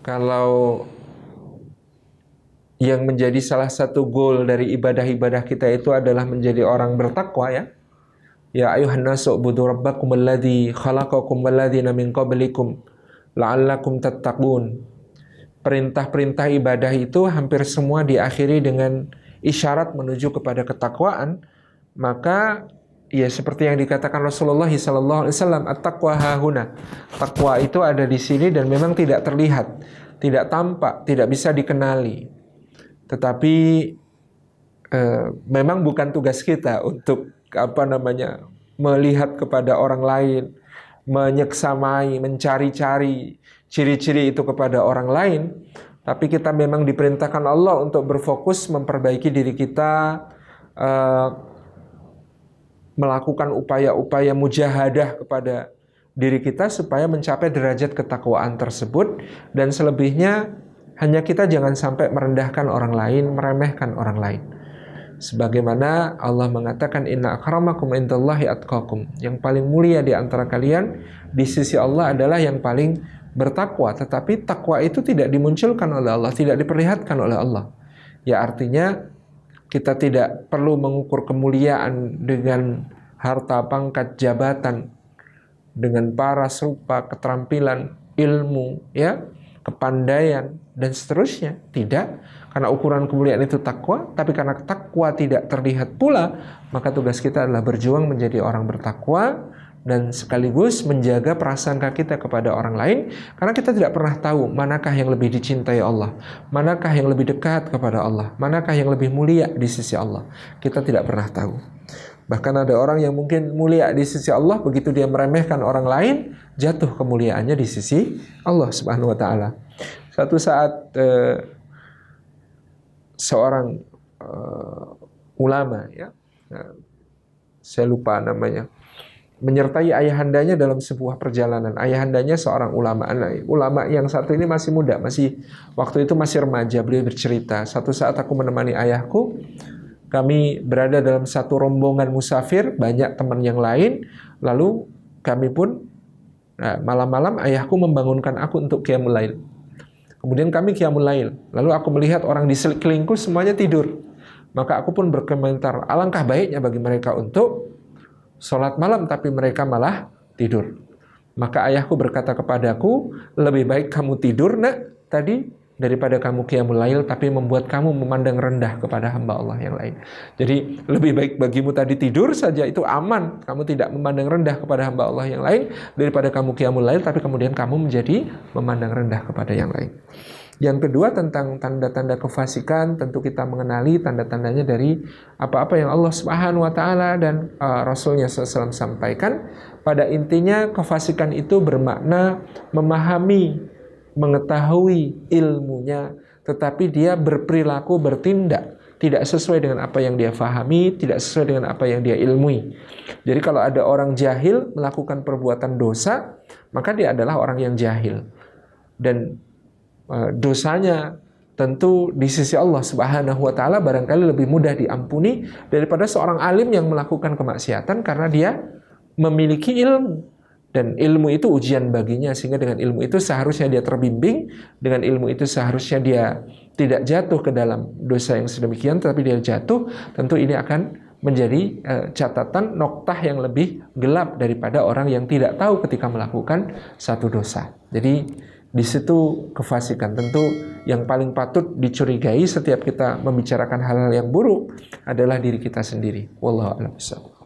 kalau yang menjadi salah satu goal dari ibadah-ibadah kita itu adalah menjadi orang bertakwa ya. Ya ayuhan nasu ubudu rabbakum alladzi khalaqakum walladzina min qablikum la'allakum tattaqun. Perintah-perintah ibadah itu hampir semua diakhiri dengan isyarat menuju kepada ketakwaan. Maka ya seperti yang dikatakan Rasulullah sallallahu alaihi wasallam, at-taqwa hahuna. Takwa itu ada di sini dan memang tidak terlihat, tidak tampak, tidak bisa dikenali. Tetapi memang bukan tugas kita untuk melihat kepada orang lain, menyeksamai, mencari-cari ciri-ciri itu kepada orang lain. Tapi kita memang diperintahkan Allah untuk berfokus memperbaiki diri kita, melakukan upaya-upaya mujahadah kepada diri kita supaya mencapai derajat ketakwaan tersebut. Dan selebihnya hanya kita jangan sampai merendahkan orang lain, meremehkan orang lain. Sebagaimana Allah mengatakan, inna akramakum indallahi atqakum. Yang paling mulia di antara kalian di sisi Allah adalah yang paling bertakwa. Tetapi takwa itu tidak dimunculkan oleh Allah, tidak diperlihatkan oleh Allah. Ya artinya kita tidak perlu mengukur kemuliaan dengan harta, pangkat, jabatan, dengan paras rupa, keterampilan, ilmu, ya, kepandaian, dan seterusnya. Tidak, karena ukuran kemuliaan itu takwa. Tapi karena takwa tidak terlihat pula, maka tugas kita adalah berjuang menjadi orang bertakwa dan sekaligus menjaga prasangka kita kepada orang lain, karena kita tidak pernah tahu manakah yang lebih dicintai Allah, manakah yang lebih dekat kepada Allah, manakah yang lebih mulia di sisi Allah. Kita tidak pernah tahu. Bahkan ada orang yang mungkin mulia di sisi Allah, begitu dia meremehkan orang lain, jatuh kemuliaannya di sisi Allah Subhanahu wa taala. Suatu saat seorang ulama, ya, saya lupa namanya, menyertai ayahandanya dalam sebuah perjalanan. Ayahandanya seorang ulama. Ulama yang satu ini masih muda, waktu itu masih remaja. Beliau bercerita, satu saat aku menemani ayahku, kami berada dalam satu rombongan musafir, banyak teman yang lain, lalu kami pun malam-malam ayahku membangunkan aku untuk qiyamul lail. Kemudian kami qiyamul lail, lalu aku melihat orang di sekelilingku semuanya tidur. Maka aku pun berkomentar, alangkah baiknya bagi mereka untuk sholat malam, tapi mereka malah tidur. Maka ayahku berkata kepadaku, lebih baik kamu tidur nak tadi daripada kamu qiyamul lail tapi membuat kamu memandang rendah kepada hamba Allah yang lain. Jadi lebih baik bagimu tadi tidur saja, itu aman, kamu tidak memandang rendah kepada hamba Allah yang lain, daripada kamu qiyamul lail tapi kemudian kamu menjadi memandang rendah kepada yang lain. Yang kedua, tentang tanda-tanda kefasikan, tentu kita mengenali tanda-tandanya dari apa-apa yang Allah Subhanahu wa taala dan Rasulnya SAW sampaikan. Pada intinya kefasikan itu bermakna memahami, mengetahui ilmunya, tetapi dia berperilaku, bertindak tidak sesuai dengan apa yang dia fahami, tidak sesuai dengan apa yang dia ilmui. Jadi kalau ada orang jahil melakukan perbuatan dosa, maka dia adalah orang yang jahil. Dan dosanya tentu di sisi Allah Subhanahu wa taala barangkali lebih mudah diampuni daripada seorang alim yang melakukan kemaksiatan karena dia memiliki ilmu, dan ilmu itu ujian baginya, sehingga dengan ilmu itu seharusnya dia terbimbing, dengan ilmu itu seharusnya dia tidak jatuh ke dalam dosa yang sedemikian, tapi dia jatuh. Tentu ini akan menjadi catatan noktah yang lebih gelap daripada orang yang tidak tahu ketika melakukan satu dosa. Jadi di situ kefasikan. Tentu yang paling patut dicurigai setiap kita membicarakan hal-hal yang buruk adalah diri kita sendiri. Wallahu a'lam bishawab.